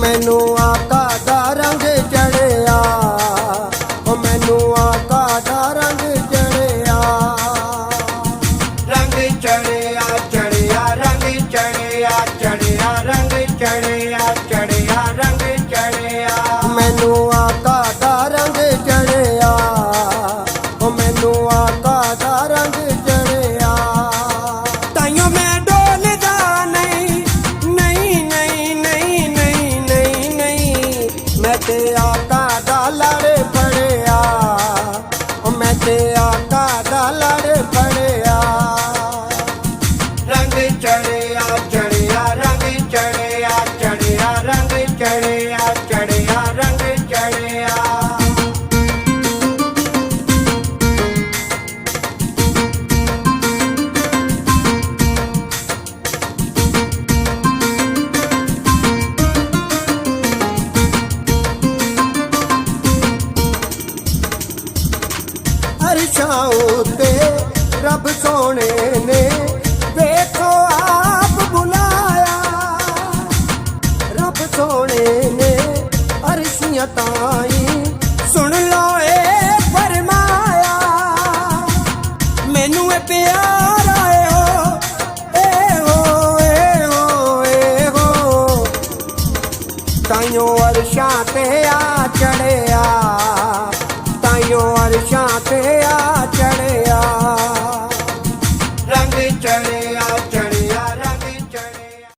मैनू आका दा रंग चढ़िया, मैनू आका दा रंग चढ़िया। रंग चढ़िया चढ़िया रंग चढ़िया चढ़िया रंग चढ़िया चढ़िया रंग चढ़िया। मैनू आका दा रंग चढ़िया, मैनू आका दा रंग चढ़िया। ताइयों मैं डोलदा नहीं नहीं नहीं नहीं नहीं नहीं नहीं। मैं ते आका दा लड़ फड़िया, मैं ते आका दा लड़ फड़िया। रंग चढ़िया चढ़िया रंग चढ़िया चढ़िया रंग चढ़िया चढ़िया रंग चढ़िया। अरशां उत्ते रब सोने ने देखो आप बुलाया, रब सोने ने अरशियां ताई सुन लो ए फरमाया। मैनू ए प्यार आए हो ए हो ए हो ए हो। ताइयों अरशां ते आ चढ़े